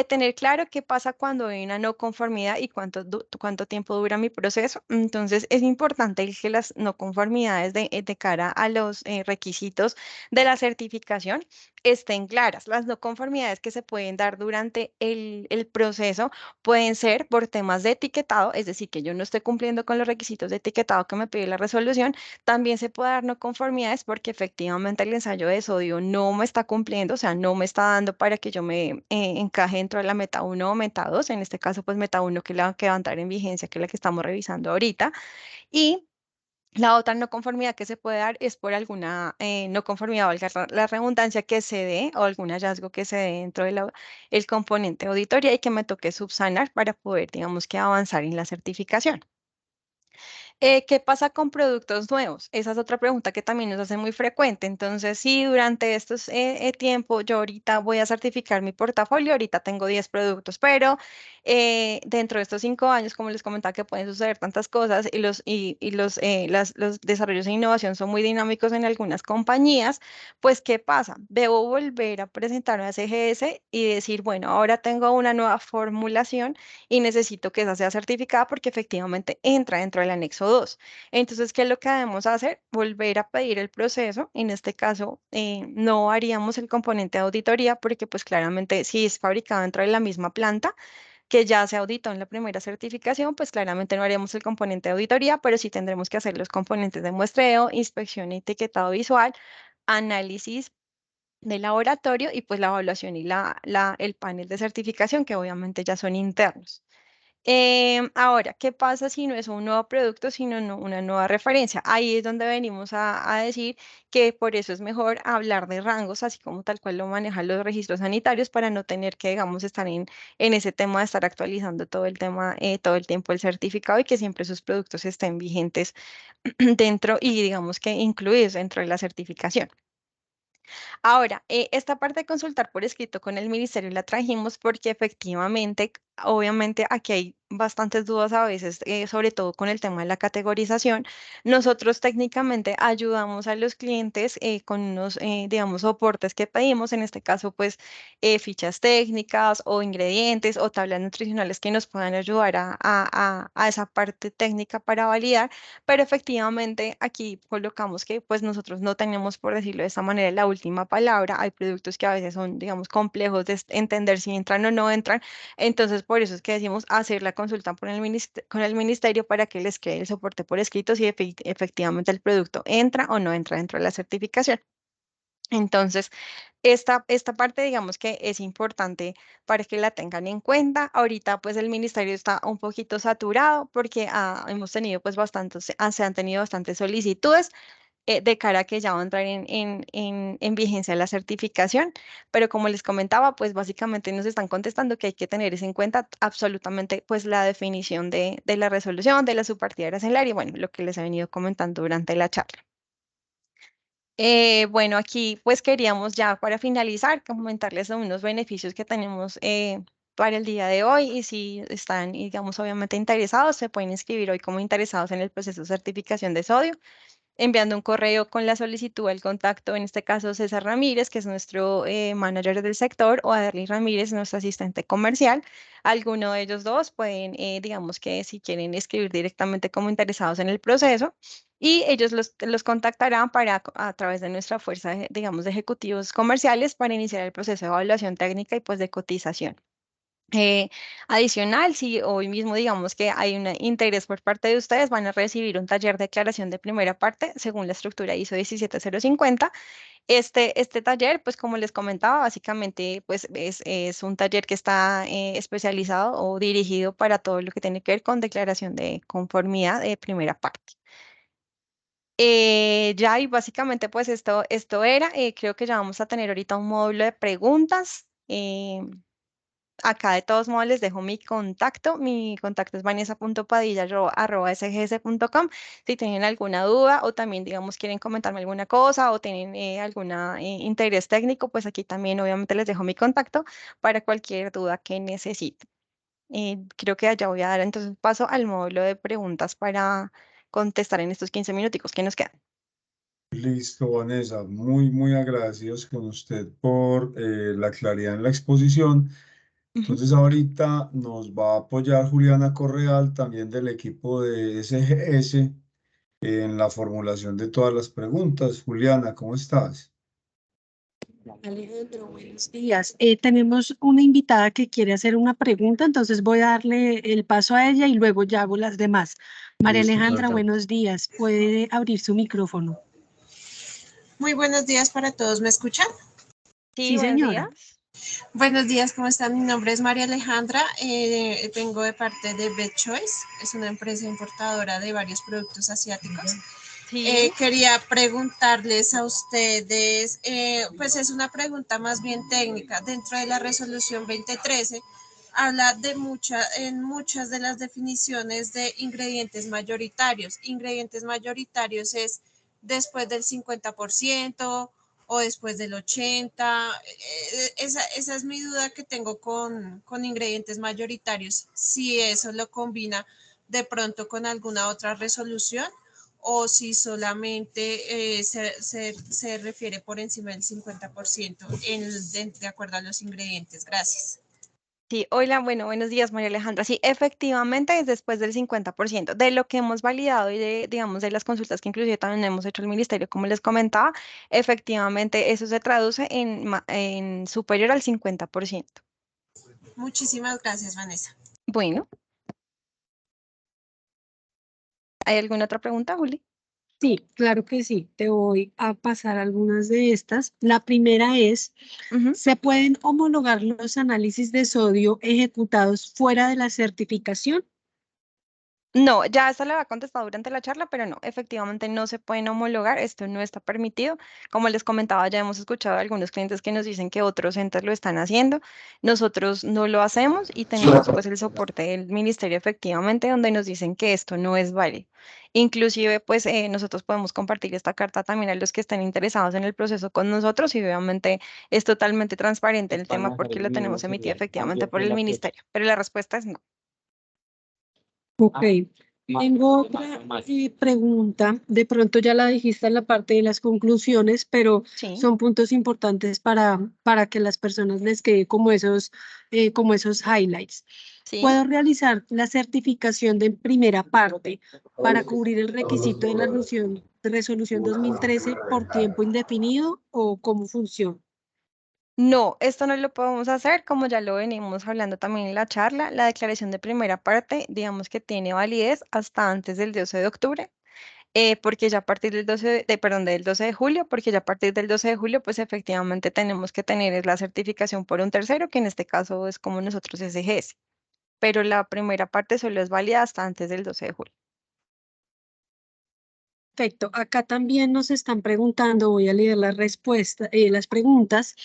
Speaker 2: Tener claro qué pasa cuando hay una no conformidad y cuánto tiempo dura mi proceso. Entonces, es importante que las no conformidades de cara a los requisitos de la certificación estén claras. Las no conformidades que se pueden dar durante el proceso pueden ser por temas de etiquetado, es decir, que yo no estoy cumpliendo con los requisitos de etiquetado que me pide la resolución. También se puede dar no conformidades porque efectivamente el ensayo de sodio no me está cumpliendo, o sea, no me está dando para que yo me encaje dentro de la meta 1 o meta 2. En este caso, pues meta 1 que es la que va a entrar en vigencia, que es la que estamos revisando ahorita. Y la otra no conformidad que se puede dar es por alguna no conformidad, valga la redundancia, que se dé o algún hallazgo que se dé dentro del el componente de auditoría y que me toque subsanar para poder, digamos, que avanzar en la certificación. ¿Qué pasa con productos nuevos? Esa es otra pregunta que también nos hace muy frecuente. Entonces, si durante estos tiempo yo ahorita voy a certificar mi portafolio, ahorita tengo 10 productos, pero dentro de estos 5 años, como les comentaba, que pueden suceder tantas cosas los desarrollos de innovación son muy dinámicos en algunas compañías, pues, ¿qué pasa? Debo volver a presentar una CGS y decir, bueno, ahora tengo una nueva formulación y necesito que esa sea certificada porque efectivamente entra dentro del anexo 2. Entonces, ¿qué es lo que debemos hacer? Volver a pedir el proceso. En este caso, no haríamos el componente de auditoría porque pues claramente si es fabricado dentro de la misma planta que ya se auditó en la primera certificación, pues claramente no haríamos el componente de auditoría, pero sí tendremos que hacer los componentes de muestreo, inspección y etiquetado visual, análisis de laboratorio y pues la evaluación y el panel de certificación, que obviamente ya son internos. Ahora, ¿qué pasa si no es un nuevo producto, sino una nueva referencia? Ahí es donde venimos a decir que por eso es mejor hablar de rangos, así como tal cual lo manejan los registros sanitarios, para no tener que, digamos, estar en ese tema de estar actualizando todo el tema, todo el tiempo el certificado y que siempre sus productos estén vigentes dentro y, digamos, que incluidos dentro de la certificación. Ahora, esta parte de consultar por escrito con el ministerio la trajimos porque efectivamente, obviamente aquí hay bastantes dudas a veces, sobre todo con el tema de la categorización. Nosotros técnicamente ayudamos a los clientes con unos, digamos, soportes que pedimos, en este caso, pues, fichas técnicas o ingredientes o tablas nutricionales que nos puedan ayudar a esa parte técnica para validar, pero efectivamente aquí colocamos que pues nosotros no tenemos, por decirlo de esta manera, la última palabra. Hay productos que a veces son, digamos, complejos de entender si entran o no entran. Entonces, por eso es que decimos hacer la consulta con el ministerio para que les quede el soporte por escrito si efectivamente el producto entra o no entra dentro de la certificación. Entonces, esta parte, digamos que es importante para que la tengan en cuenta. Ahorita, pues, el ministerio está un poquito saturado porque hemos tenido, pues, se han tenido bastantes solicitudes de cara a que ya va a entrar en vigencia la certificación. Pero como les comentaba, pues, básicamente nos están contestando que hay que tener eso en cuenta absolutamente, pues, la definición de la resolución, de la subpartida arancelaria y, bueno, lo que les he venido comentando durante la charla. Bueno, aquí pues queríamos ya para finalizar comentarles unos beneficios que tenemos para el día de hoy y si están, digamos, obviamente interesados, se pueden inscribir hoy como interesados en el proceso de certificación de sodio enviando un correo con la solicitud al contacto, en este caso César Ramírez, que es nuestro manager del sector, o a Darly Ramírez, nuestro asistente comercial. Alguno de ellos dos pueden, digamos que si quieren escribir directamente como interesados en el proceso, y ellos los contactarán a través de nuestra fuerza, digamos, de ejecutivos comerciales para iniciar el proceso de evaluación técnica y pues de cotización. Adicional, si hoy mismo digamos que hay un interés por parte de ustedes, van a recibir un taller de declaración de primera parte según la estructura ISO 17050. Este taller, pues como les comentaba, básicamente pues es un taller que está especializado o dirigido para todo lo que tiene que ver con declaración de conformidad de primera parte. Ya y básicamente pues esto era, creo que ya vamos a tener ahorita un módulo de preguntas. Acá de todos modos les dejo mi contacto es vanessa.padilla@sgs.com. Si tienen alguna duda o también digamos quieren comentarme alguna cosa o tienen alguna interés técnico, pues aquí también obviamente les dejo mi contacto para cualquier duda que necesiten. Creo que ya voy a dar entonces paso al módulo de preguntas para contestar en estos 15 minuticos que nos quedan.
Speaker 1: Listo, Vanessa, muy agradecidos con usted por la claridad en la exposición.
Speaker 2: Ujú.
Speaker 1: Entonces ahorita nos va a apoyar Juliana Correal, también del equipo de SGS, en la formulación de todas las preguntas. Juliana, ¿cómo estás?
Speaker 4: Alejandro, buenos días. Tenemos una invitada que quiere hacer una pregunta, entonces voy a darle el paso a ella y luego ya hago las demás. María
Speaker 1: Listo,
Speaker 4: Alejandra,
Speaker 1: perfecto.
Speaker 4: buenos días. ¿Puede abrir su micrófono?
Speaker 5: Muy buenos días para todos, ¿me escuchan?
Speaker 2: Sí,
Speaker 4: Sí,
Speaker 2: buenos
Speaker 4: señora.
Speaker 2: días.
Speaker 5: Buenos días, ¿cómo están? Mi nombre es María Alejandra, vengo de parte de BetChoice, es una empresa importadora de varios productos asiáticos.
Speaker 2: Sí.
Speaker 5: Quería preguntarles a ustedes, pues es una pregunta más bien técnica, dentro de la resolución 2013 habla de en muchas de las definiciones de ingredientes mayoritarios. Ingredientes mayoritarios es después del 50% o después del 80%. Esa es mi duda que tengo con ingredientes mayoritarios, si eso lo combina de pronto con alguna otra resolución o si solamente se refiere por encima del 50% de acuerdo a los ingredientes. Gracias.
Speaker 2: Sí, hola, bueno, buenos días, María Alejandra. Sí, efectivamente es después del 50%. De lo que hemos validado y de, digamos, de las consultas que inclusive también hemos hecho al ministerio, como les comentaba, efectivamente eso se traduce en superior al 50%.
Speaker 5: Muchísimas gracias, Vanessa.
Speaker 2: Bueno, ¿hay alguna otra pregunta, Juli?
Speaker 4: Sí, claro que sí. Te voy a pasar algunas de estas. La primera es,
Speaker 2: Ujú.
Speaker 4: ¿se pueden homologar los análisis de sodio ejecutados fuera de la certificación?
Speaker 2: No, ya esta la había contestado durante la charla, pero no, efectivamente no se pueden homologar, esto no está permitido. Como les comentaba, ya hemos escuchado a algunos clientes que nos dicen que otros entes lo están haciendo, nosotros no lo hacemos y tenemos pues el soporte del ministerio efectivamente donde nos dicen que esto no es válido. Inclusive pues nosotros podemos compartir esta carta también a los que estén interesados en el proceso con nosotros y obviamente es totalmente transparente el tema porque lo tenemos emitido efectivamente por el ministerio, pero la respuesta es no.
Speaker 4: Ok. Tengo otra pregunta. De pronto ya la dijiste en la parte de las conclusiones, pero
Speaker 2: Sí.
Speaker 4: son puntos importantes para que las personas les quede como esos highlights.
Speaker 2: Sí.
Speaker 4: ¿Puedo realizar la certificación de primera parte para cubrir el requisito de la resolución 2013 por tiempo indefinido o cómo funciona?
Speaker 2: No, esto no lo podemos hacer, como ya lo venimos hablando también en la charla. La declaración de primera parte, digamos que tiene validez hasta antes del 12 de octubre, porque ya a partir del 12 perdón, del 12 de julio, porque ya a partir del 12 de julio, pues efectivamente tenemos que tener es la certificación por un tercero, que en este caso es como nosotros SGS, pero la primera parte solo es válida hasta antes del 12 de julio.
Speaker 4: Perfecto. Acá también nos están preguntando, voy a leer las respuestas, las preguntas.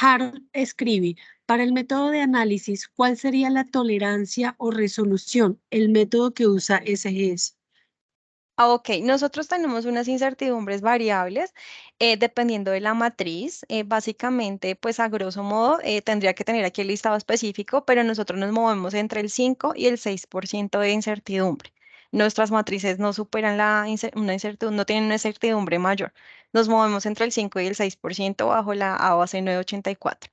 Speaker 4: Harold escribe, para el método de análisis, ¿cuál sería la tolerancia o resolución? El método que usa SGS.
Speaker 2: Ok, nosotros tenemos unas incertidumbres variables dependiendo de la matriz. Básicamente, pues a grosso modo, tendría que tener aquí el listado específico, pero nosotros nos movemos entre el 5 y el 6% de incertidumbre. Nuestras matrices no superan una incertidumbre, no tienen una incertidumbre mayor. Nos movemos entre el 5 y el 6% bajo la ABACE 984.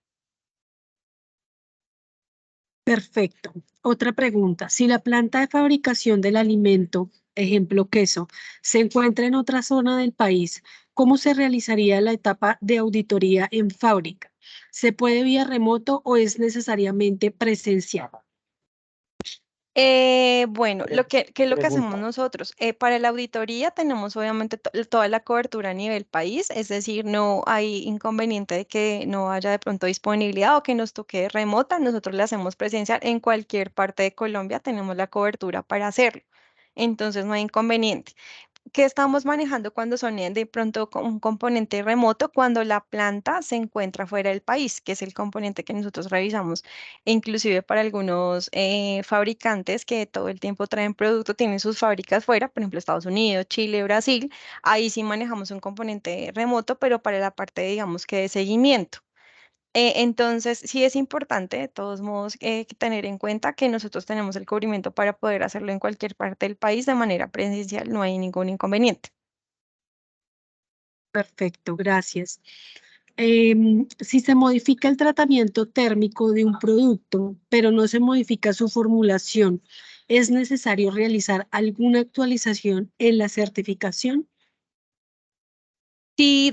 Speaker 4: Perfecto. Otra pregunta. Si la planta de fabricación del alimento, ejemplo queso, se encuentra en otra zona del país, ¿cómo se realizaría la etapa de auditoría en fábrica? ¿Se puede vía remoto o es necesariamente presencial?
Speaker 2: Bueno, ¿qué es lo que hacemos nosotros? Para la auditoría tenemos obviamente toda la cobertura a nivel país, es decir, no hay inconveniente de que no haya de pronto disponibilidad o que nos toque remota, nosotros la hacemos presencial en cualquier parte de Colombia, tenemos la cobertura para hacerlo, entonces no hay inconveniente. ¿Qué estamos manejando cuando son de pronto con un componente remoto? Cuando la planta se encuentra fuera del país, que es el componente que nosotros revisamos. E inclusive para algunos fabricantes que todo el tiempo traen producto, tienen sus fábricas fuera, por ejemplo, Estados Unidos, Chile, Brasil, ahí sí manejamos un componente remoto, pero para la parte, digamos que de seguimiento. Entonces, sí es importante, de todos modos, tener en cuenta que nosotros tenemos el cubrimiento para poder hacerlo en cualquier parte del país de manera presencial, no hay ningún inconveniente.
Speaker 4: Perfecto, gracias. Si se modifica el tratamiento térmico de un producto, pero no se modifica su formulación, ¿es necesario realizar alguna actualización en la certificación?
Speaker 2: Si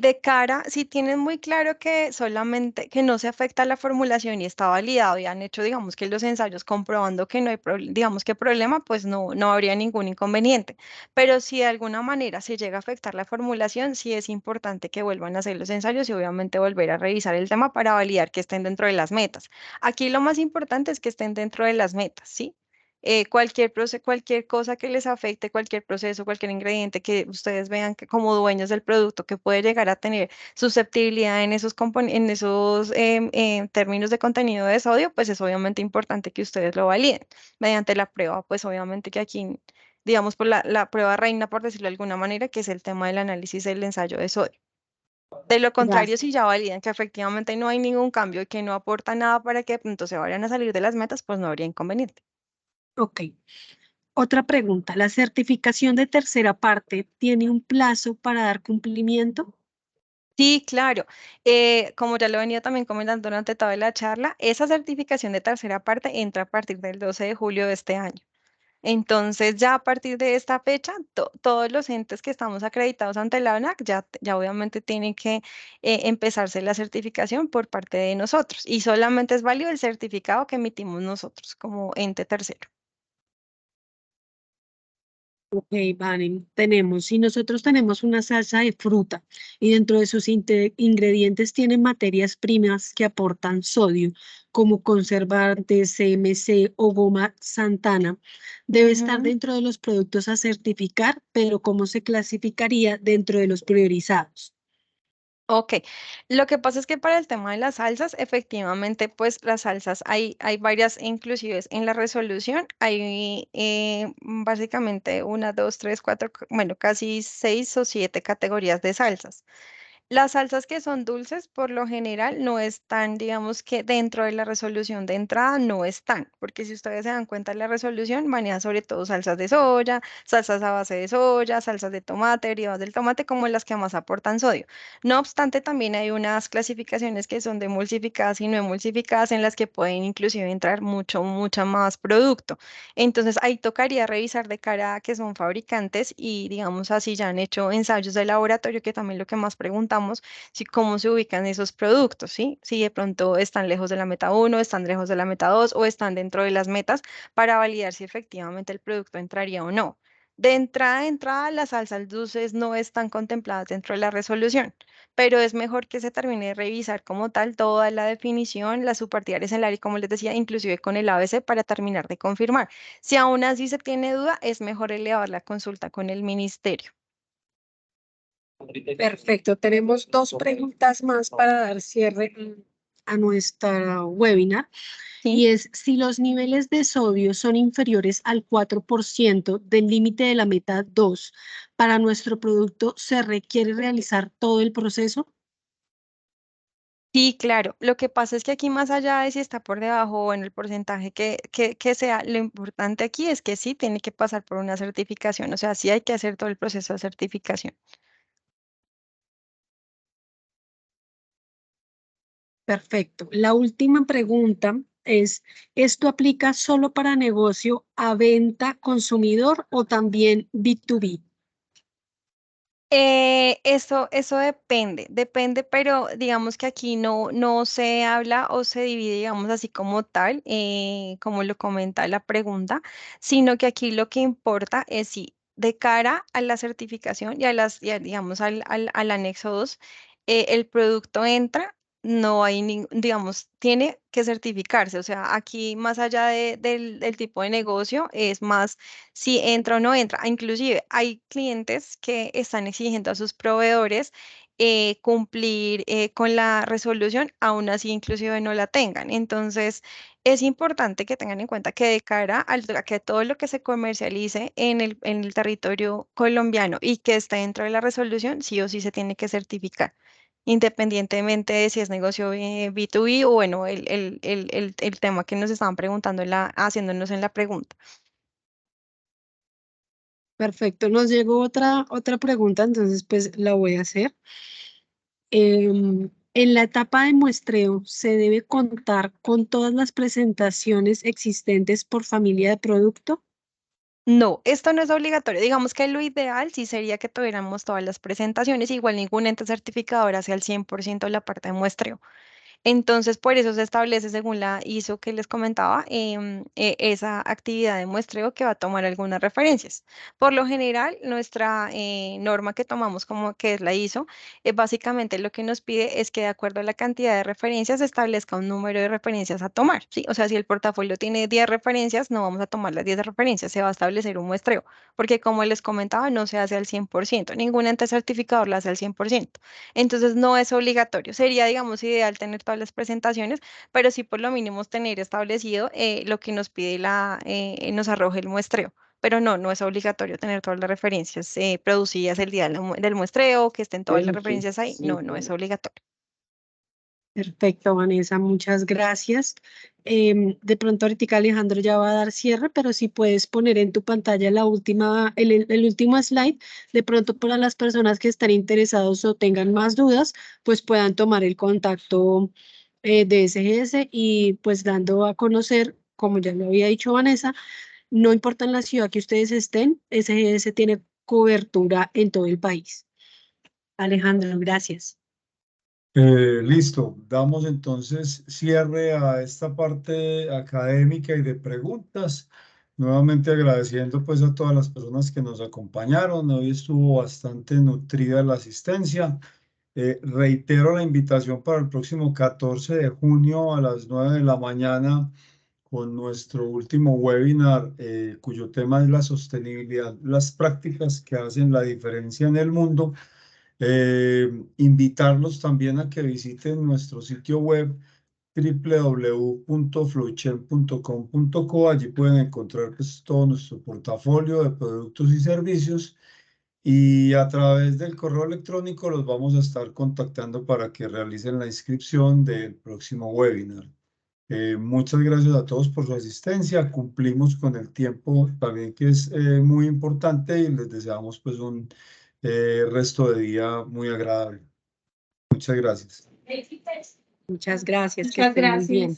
Speaker 2: tienen muy claro que solamente, que no se afecta la formulación y está validado y han hecho, digamos, que los ensayos comprobando que no hay, digamos, que problema, pues no habría ningún inconveniente. Pero si de alguna manera se llega a afectar la formulación, sí es importante que vuelvan a hacer los ensayos y obviamente volver a revisar el tema para validar que estén dentro de las metas. Aquí lo más importante es que estén dentro de las metas, ¿sí? Cualquier cosa que les afecte, cualquier proceso, cualquier ingrediente que ustedes vean que como dueños del producto que puede llegar a tener susceptibilidad en en esos términos de contenido de sodio, pues es obviamente importante que ustedes lo validen mediante la prueba, pues obviamente que aquí, digamos, por la prueba reina, por decirlo de alguna manera, que es el tema del análisis del ensayo de sodio. De lo contrario,
Speaker 4: Gracias.
Speaker 2: si ya validan que efectivamente no hay ningún cambio y que no aporta nada para que de pronto se vayan a salir de las metas, pues no habría inconveniente.
Speaker 4: Ok. Otra pregunta, ¿la certificación de tercera parte tiene un plazo para dar cumplimiento?
Speaker 2: Sí, claro. Como ya lo he venido también comentando durante toda la charla, esa certificación de tercera parte entra a partir del 12 de julio de este año. Entonces, ya a partir de esta fecha, todos los entes que estamos acreditados ante la ANAC ya obviamente tienen que empezarse la certificación por parte de nosotros y solamente es válido el certificado que emitimos nosotros como ente tercero.
Speaker 4: Ok, vale, y nosotros tenemos una salsa de fruta y dentro de sus ingredientes tienen materias primas que aportan sodio, como conservantes, CMC o goma Santana. Debe estar
Speaker 2: Ujú.
Speaker 4: dentro de los productos a certificar, pero ¿cómo se clasificaría dentro de los priorizados?
Speaker 2: Ok, lo que pasa es que para el tema de las salsas, efectivamente, pues las salsas hay varias, inclusive en la resolución, hay básicamente una, dos, tres, cuatro, bueno, casi 6 o 7 categorías de salsas. Las salsas que son dulces, por lo general, no están, digamos que dentro de la resolución de entrada, no están, porque si ustedes se dan cuenta, la resolución maneja sobre todo salsas de soya, salsas a base de soya, salsas de tomate, derivados del tomate, como las que más aportan sodio. No obstante, también hay unas clasificaciones que son de emulsificadas y no emulsificadas, en las que pueden inclusive entrar mucho más producto. Entonces, ahí tocaría revisar de cara a que son fabricantes y, digamos así, ya han hecho ensayos de laboratorio, que también lo que más preguntamos, si cómo se ubican esos productos, ¿sí? Si de pronto están lejos de la meta 1, están lejos de la meta 2 o están dentro de las metas para validar si efectivamente el producto entraría o no. De entrada, las salsas dulces no están contempladas dentro de la resolución, pero es mejor que se termine de revisar como tal toda la definición, las subpartidarias en el área, como les decía, inclusive con el ABC para terminar de confirmar. Si aún así se tiene duda, es mejor elevar la consulta con el ministerio.
Speaker 4: Perfecto, tenemos dos preguntas más para dar cierre a nuestra webinar.
Speaker 2: ¿Sí?
Speaker 4: Y es si los niveles de sodio son inferiores al 4% del límite de la meta 2, para nuestro producto se requiere realizar todo el proceso.
Speaker 2: Sí, claro. Lo que pasa es que aquí más allá de si está por debajo o en el porcentaje que sea, lo importante aquí es que sí tiene que pasar por una certificación. O sea, sí hay que hacer todo el proceso de certificación.
Speaker 4: Perfecto. La última pregunta es, ¿esto aplica solo para negocio a venta consumidor o también B2B?
Speaker 2: Eso depende, pero digamos que aquí no se habla o se divide, digamos así como tal, como lo comenta la pregunta, sino que aquí lo que importa es si de cara a la certificación digamos, al anexo 2, el producto entra, no hay, digamos, tiene que certificarse. O sea, aquí más allá del tipo de negocio, es más si entra o no entra. Inclusive hay clientes que están exigiendo a sus proveedores cumplir con la resolución, aún así inclusive no la tengan. Entonces, es importante que tengan en cuenta que de cara a que todo lo que se comercialice en el territorio colombiano y que esté dentro de la resolución, sí o sí se tiene que certificar, independientemente de si es negocio B2B o bueno, el tema que nos estaban preguntando, haciéndonos en la pregunta.
Speaker 4: Perfecto, nos llegó otra pregunta, entonces pues la voy a hacer. En la etapa de muestreo, ¿se debe contar con todas las presentaciones existentes por familia de producto?
Speaker 2: No, esto no es obligatorio. Digamos que lo ideal sí sería que tuviéramos todas las presentaciones, igual ningún ente certificador hace al 100% la parte de muestreo. Entonces, por eso se establece, según la ISO que les comentaba, esa actividad de muestreo que va a tomar algunas referencias. Por lo general, nuestra norma que tomamos como que es la ISO, básicamente lo que nos pide es que de acuerdo a la cantidad de referencias se establezca un número de referencias a tomar, ¿sí? O sea, si el portafolio tiene 10 referencias, no vamos a tomar las 10 referencias, se va a establecer un muestreo, porque como les comentaba, no se hace al 100%, ningún ente certificador lo hace al 100%. Entonces no es obligatorio. Sería, digamos, ideal tener todas las presentaciones, pero sí por lo mínimo tener establecido lo que nos pide nos arroje el muestreo. Pero no es obligatorio tener todas las referencias producidas el día del muestreo, que estén todas las referencias ahí. No es obligatorio.
Speaker 4: Perfecto, Vanessa, muchas gracias. De pronto ahorita Alejandro ya va a dar cierre, pero si puedes poner en tu pantalla el último slide, de pronto para las personas que están interesados o tengan más dudas, pues puedan tomar el contacto de SGS y pues dando a conocer, como ya lo había dicho Vanessa, no importa en la ciudad que ustedes estén, SGS tiene cobertura en todo el país. Alejandro, gracias.
Speaker 1: Listo, damos entonces cierre a esta parte académica y de preguntas. Nuevamente agradeciendo pues a todas las personas que nos acompañaron. Hoy estuvo bastante nutrida la asistencia. Reitero la invitación para el próximo 14 de junio a las 9 de la mañana con nuestro último webinar, cuyo tema es la sostenibilidad, las prácticas que hacen la diferencia en el mundo. Invitarlos también a que visiten nuestro sitio web www.flowchain.com.co. Allí pueden encontrar pues, todo nuestro portafolio de productos y servicios y a través del correo electrónico los vamos a estar contactando para que realicen la inscripción del próximo webinar. Muchas gracias a todos por su asistencia. Cumplimos con el tiempo también que es muy importante y les deseamos pues un resto de día muy agradable. Muchas gracias.
Speaker 4: Muchas gracias, que estén muy bien.